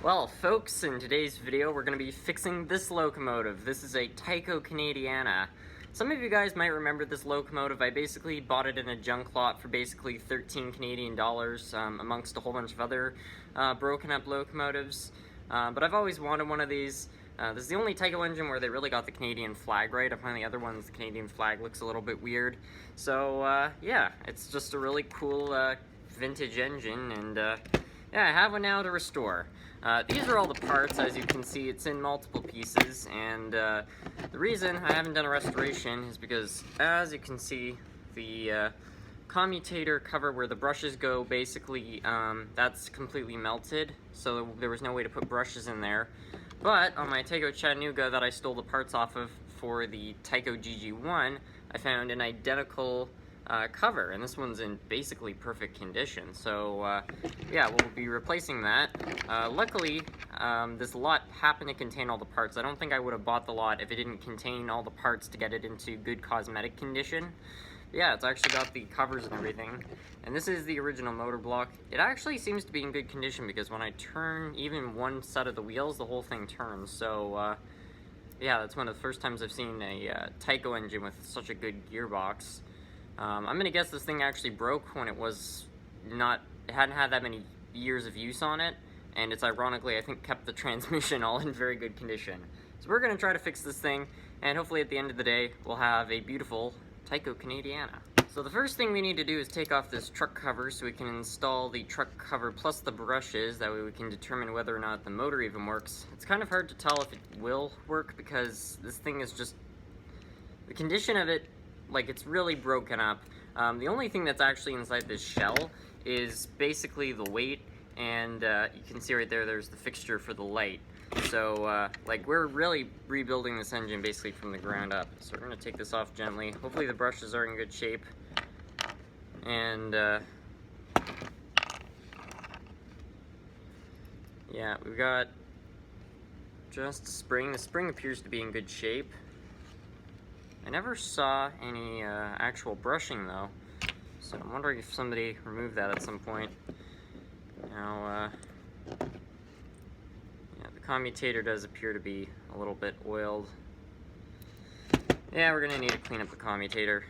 Well, folks, in today's video we're going to be fixing this locomotive. This is a Tyco Canadiana. Some of you guys might remember this locomotive. I basically bought it in a junk lot for basically 13 Canadian dollars amongst a whole bunch of other broken up locomotives. But I've always wanted one of these. This is the only Tyco engine where they really got the Canadian flag right. I find the other ones, the Canadian flag looks a little bit weird. So yeah, it's just a really cool vintage engine, and yeah, I have one now to restore. These are all the parts. As you can see, it's in multiple pieces, and the reason I haven't done a restoration is because, as you can see, the commutator cover where the brushes go, basically, that's completely melted, so there was no way to put brushes in there. But on my Tyco Chattanooga that I stole the parts off of for the Tyco GG1, I found an identical cover, and this one's in basically perfect condition. So yeah, we'll be replacing that. Luckily, this lot happened to contain all the parts. I don't think I would have bought the lot if it didn't contain all the parts to get it into good cosmetic condition. Yeah, it's actually got the covers and everything. And this is the original motor block. It actually seems to be in good condition because when I turn even one set of the wheels, the whole thing turns. So yeah, that's one of the first times I've seen a Tyco engine with such a good gearbox. I'm gonna guess this thing actually broke when it hadn't had that many years of use on it, and it's ironically, I think, kept the transmission all in very good condition. So we're gonna try to fix this thing, and hopefully at the end of the day, we'll have a beautiful Tyco Canadiana. So the first thing we need to do is take off this truck cover so we can install the truck cover plus the brushes. That way we can determine whether or not the motor even works. It's kind of hard to tell if it will work because this thing is just, the condition of it, like, it's really broken up. The only thing that's actually inside this shell is basically the weight, and you can see right there, there's the fixture for the light. So, like, we're really rebuilding this engine basically from the ground up. So we're gonna take this off gently. Hopefully the brushes are in good shape. And, yeah, we've got just a spring. The spring appears to be in good shape. I never saw any actual brushing though, so I'm wondering if somebody removed that at some point. Now, yeah, the commutator does appear to be a little bit oiled. Yeah, we're gonna need to clean up the commutator.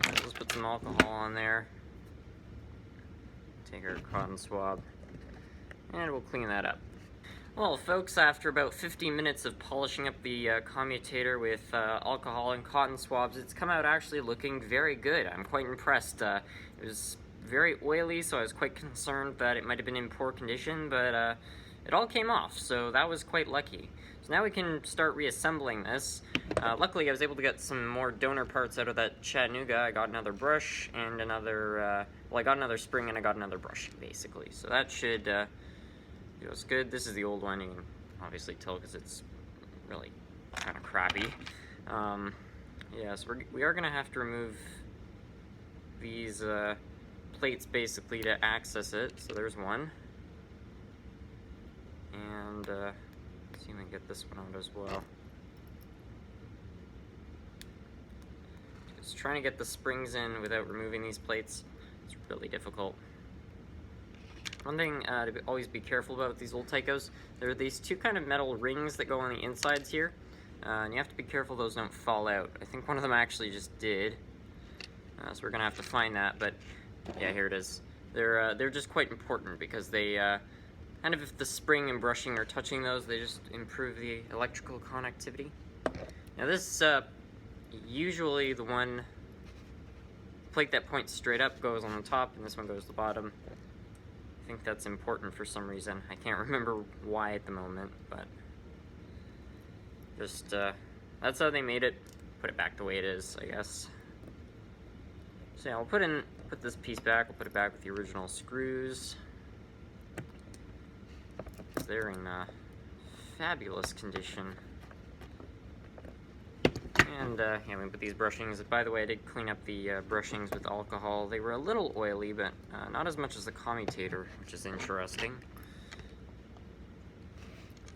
Let's put some alcohol on there. Take our cotton swab, and we'll clean that up. Well, folks, after about 15 minutes of polishing up the commutator with alcohol and cotton swabs, it's come out actually looking very good. I'm quite impressed. It was very oily, so I was quite concerned that it might have been in poor condition, but it all came off, so that was quite lucky. So now we can start reassembling this. Luckily, I was able to get some more donor parts out of that Chattanooga. I got another brush and another, well, I got another spring and I got another brush, basically. So that should feels good. This is the old one. You can obviously tell because it's really kind of crappy. Yeah, so we are going to have to remove these plates basically to access it. So there's one. And let's see if we can get this one out as well. Just trying to get the springs in without removing these plates, it's really difficult. One thing to always be careful about with these old Tycos, there are these two kind of metal rings that go on the insides here, and you have to be careful those don't fall out. I think one of them actually just did, so we're gonna have to find that. But yeah, here it is. They're just quite important because they kind of, if the spring and brushing are touching those, they just improve the electrical connectivity. Now this usually the one plate that points straight up goes on the top, and this one goes to the bottom. I think that's important for some reason. I can't remember why at the moment, but just that's how they made it. Put it back the way it is, I guess. So yeah, we'll put this piece back. We'll put it back with the original screws. They're in fabulous condition. And yeah, we put these brushings. By the way, I did clean up the brushings with alcohol. They were a little oily, but not as much as the commutator, which is interesting.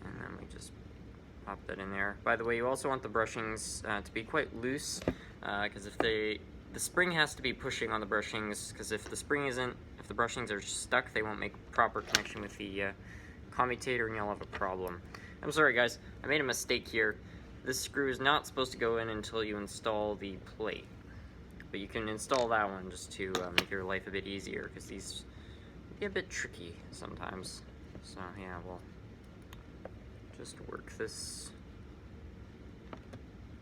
And then we just pop that in there. By the way, you also want the brushings to be quite loose, because if the spring has to be pushing on the brushings, because if the the brushings are stuck, they won't make proper connection with the commutator, and you'll have a problem. I'm sorry guys, I made a mistake here. This screw is not supposed to go in until you install the plate. But you can install that one just to make your life a bit easier, because these can be a bit tricky sometimes. So yeah, we'll just work this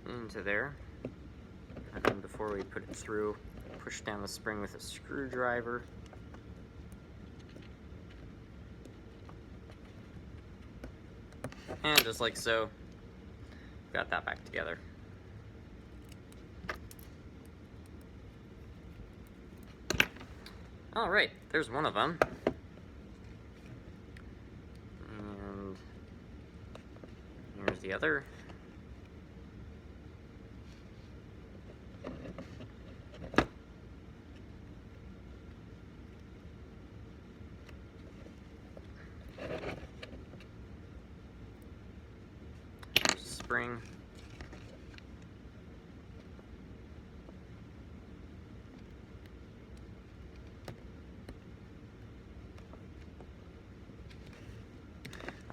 into there. And then before we put it through, push down the spring with a screwdriver. And just like so, got that back together. Alright, there's one of them. And here's the other. Spring.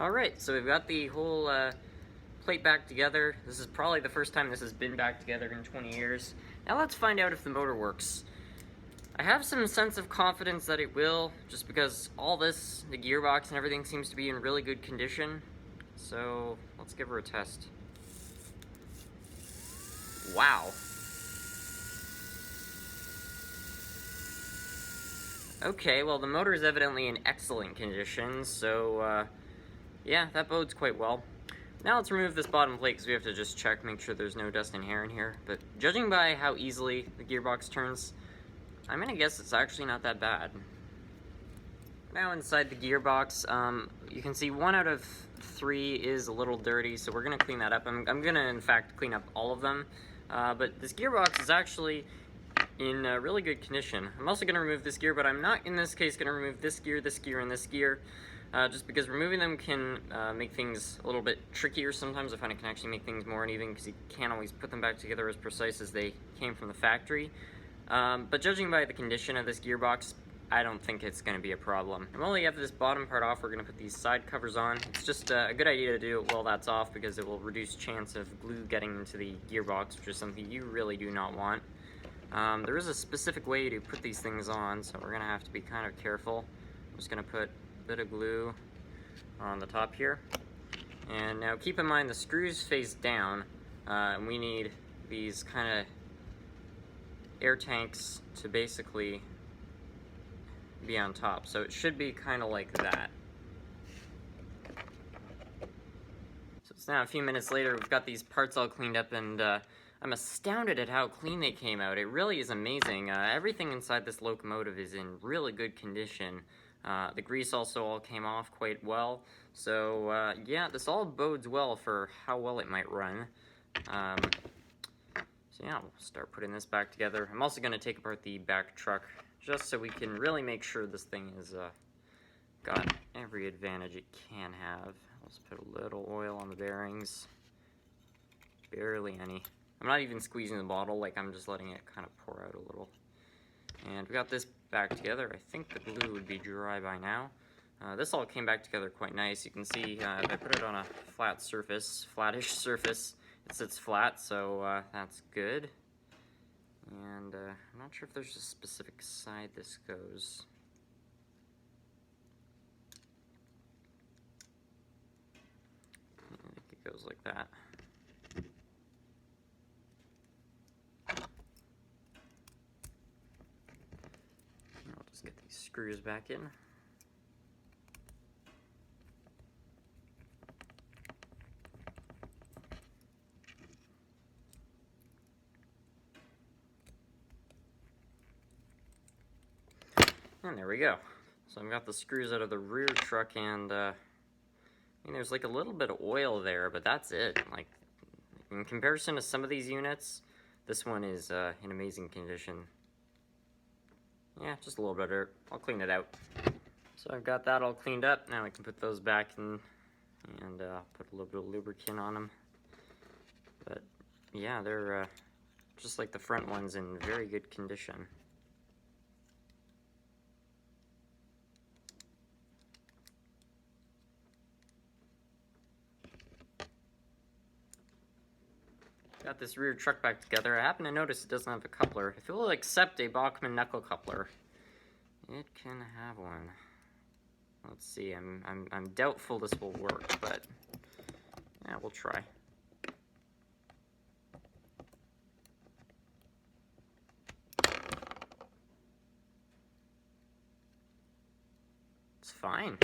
Alright, so we've got the whole plate back together. This is probably the first time this has been back together in 20 years. Now let's find out if the motor works. I have some sense of confidence that it will, just because all this, the gearbox and everything, seems to be in really good condition. So let's give her a test. Wow. Okay, well the motor is evidently in excellent condition, so yeah, that bodes quite well. Now let's remove this bottom plate, because we have to just check, make sure there's no dust and hair in here. But judging by how easily the gearbox turns, I'm gonna guess it's actually not that bad. Now inside the gearbox, you can see 1 out of 3 is a little dirty, so we're gonna clean that up. I'm gonna, in fact, clean up all of them. But this gearbox is actually in really good condition. I'm also gonna remove this gear, but I'm not, in this case, gonna remove this gear, and this gear. Just because removing them can make things a little bit trickier sometimes. I find it can actually make things more uneven, because you can't always put them back together as precise as they came from the factory. But judging by the condition of this gearbox, I don't think it's going to be a problem. And while you have this bottom part off, we're going to put these side covers on. It's just a good idea to do it while that's off, because it will reduce chance of glue getting into the gearbox, which is something you really do not want. There is a specific way to put these things on, so we're going to have to be kind of careful. I'm just going to put bit of glue on the top here, and now keep in mind the screws face down, and we need these kind of air tanks to basically be on top, so it should be kind of like that. So it's now a few minutes later, we've got these parts all cleaned up, and I'm astounded at how clean they came out. It really is amazing. Everything inside this locomotive is in really good condition. The grease also all came off quite well, so yeah, this all bodes well for how well it might run. So yeah, we'll start putting this back together. I'm also going to take apart the back truck, just so we can really make sure this thing has got every advantage it can have. Let's put a little oil on the bearings, barely any. I'm not even squeezing the bottle, like I'm just letting it kind of pour out a little. And we got this back together. I think the glue would be dry by now. This all came back together quite nice. You can see if I put it on a flat surface, flattish surface, it sits flat, so that's good. And I'm not sure if there's a specific side this goes. I think it goes like that. I'll just get these screws back in. And there we go. So I've got the screws out of the rear truck, and I mean, there's like a little bit of oil there, but that's it. Like, in comparison to some of these units, this one is in amazing condition. Yeah, just a little bit of dirt. I'll clean it out. So I've got that all cleaned up. Now I can put those back in, and put a little bit of lubricant on them. But yeah, they're just like the front ones, in very good condition. Got this rear truck back together. I happen to notice it doesn't have a coupler. If it will accept a Bachmann knuckle coupler, it can have one. Let's see. I'm doubtful this will work, but yeah, we'll try. It's fine.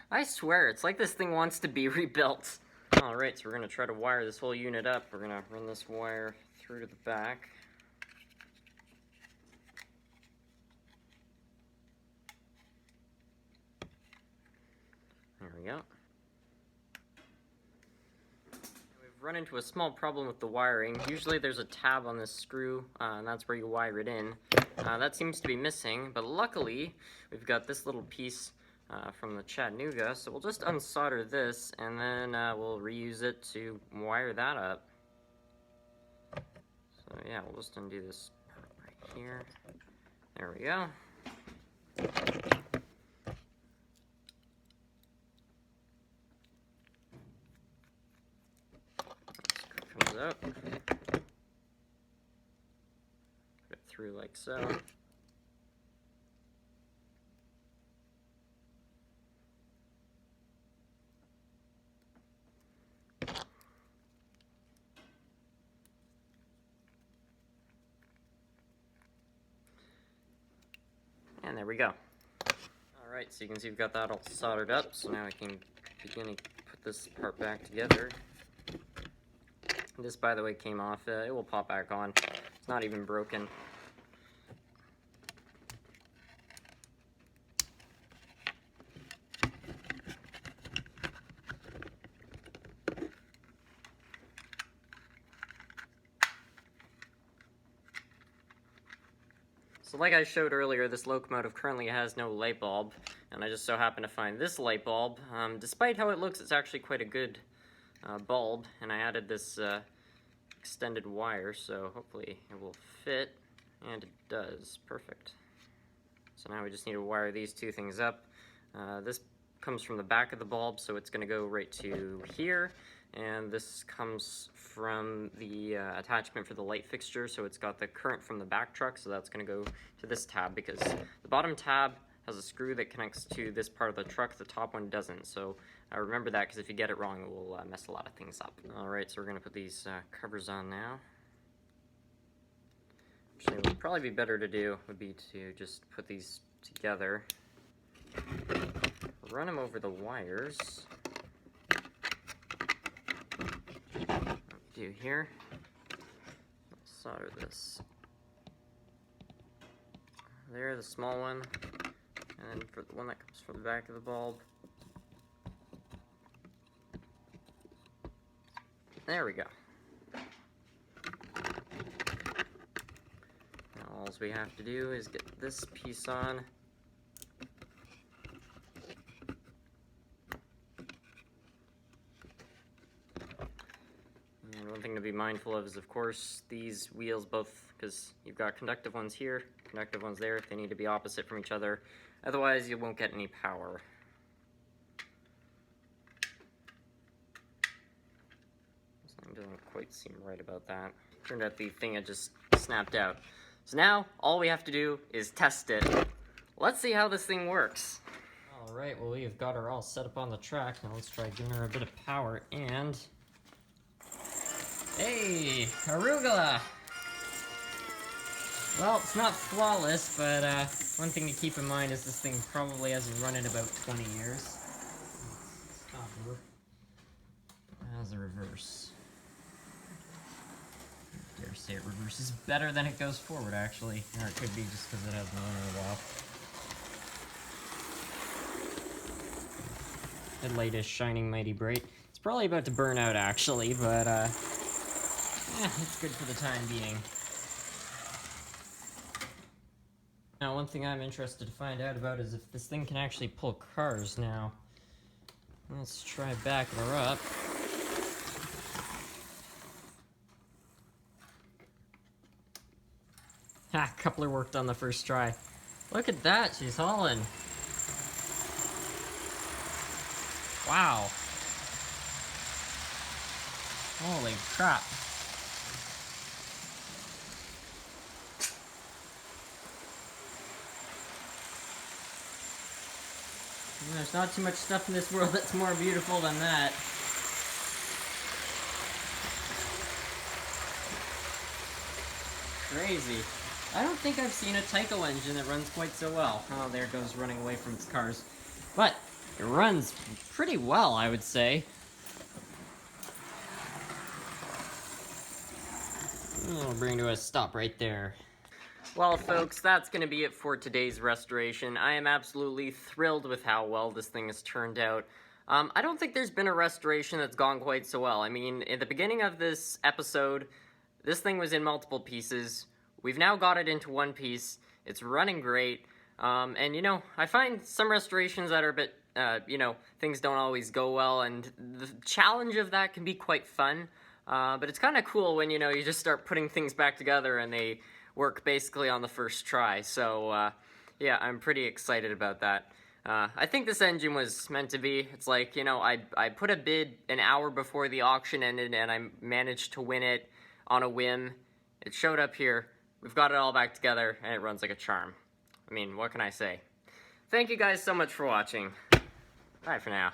I swear, it's like this thing wants to be rebuilt. Alright, so we're going to try to wire this whole unit up. We're going to run this wire through to the back. There we go. We've run into a small problem with the wiring. Usually there's a tab on this screw, and that's where you wire it in. That seems to be missing, but luckily we've got this little piece from the Chattanooga, so we'll just unsolder this, and then we'll reuse it to wire that up. So yeah, we'll just undo this part right here. There we go. Screw comes out. Put it through like so. And there we go. Alright, so you can see we've got that all soldered up, so now I can begin to put this part back together. This, by the way, came off. It will pop back on. It's not even broken. So like I showed earlier, this locomotive currently has no light bulb, and I just so happen to find this light bulb. Despite how it looks, it's actually quite a good bulb, and I added this extended wire, so hopefully it will fit, and it does. Perfect. So now we just need to wire these two things up. This comes from the back of the bulb, so it's going to go right to here, and this comes from the attachment for the light fixture, so it's got the current from the back truck, so that's going to go to this tab, because the bottom tab has a screw that connects to this part of the truck, the top one doesn't, so remember that, because if you get it wrong, it will mess a lot of things up. Alright, so we're going to put these covers on now. Actually, what would probably be better to do would be to just put these together, run them over the wires. Do here. Solder this. There, the small one, and then for the one that comes from the back of the bulb. There we go. Now all we have to do is get this piece on. And one thing to be mindful of is, of course, these wheels both, because you've got conductive ones here, conductive ones there, they need to be opposite from each other, otherwise you won't get any power. Something doesn't quite seem right about that. Turned out the thing had just snapped out. So now, all we have to do is test it. Let's see how this thing works. Alright, well we've got her all set up on the track. Now let's try giving her a bit of power, and... Hey! Arugula! Well, it's not flawless, but one thing to keep in mind is this thing probably hasn't run in about 20 years. Stop her. How's the reverse? I dare say it reverses better than it goes forward, actually. Or it could be just because it hasn't run in a while. Headlight is shining mighty bright. It's probably about to burn out, actually, but it's good for the time being. Now, one thing I'm interested to find out about is if this thing can actually pull cars now. Let's try backing her up. Ha! Coupler worked on the first try. Look at that, she's hauling. Wow. Holy crap. There's not too much stuff in this world that's more beautiful than that. Crazy. I don't think I've seen a Tyco engine that runs quite so well. Oh, there it goes running away from its cars. But it runs pretty well, I would say. I'll bring to a stop right there. Well, folks, that's going to be it for today's restoration. I am absolutely thrilled with how well this thing has turned out. I don't think there's been a restoration that's gone quite so well. I mean, at the beginning of this episode, this thing was in multiple pieces. We've now got it into one piece. It's running great. And, you know, I find some restorations that are a bit, you know, things don't always go well, and the challenge of that can be quite fun. But it's kind of cool when, you know, you just start putting things back together and they work basically on the first try. So, yeah, I'm pretty excited about that. I think this engine was meant to be. It's like, you know, I put a bid an hour before the auction ended, and I managed to win it on a whim. It showed up here. We've got it all back together, and it runs like a charm. I mean, what can I say? Thank you guys so much for watching. Bye for now.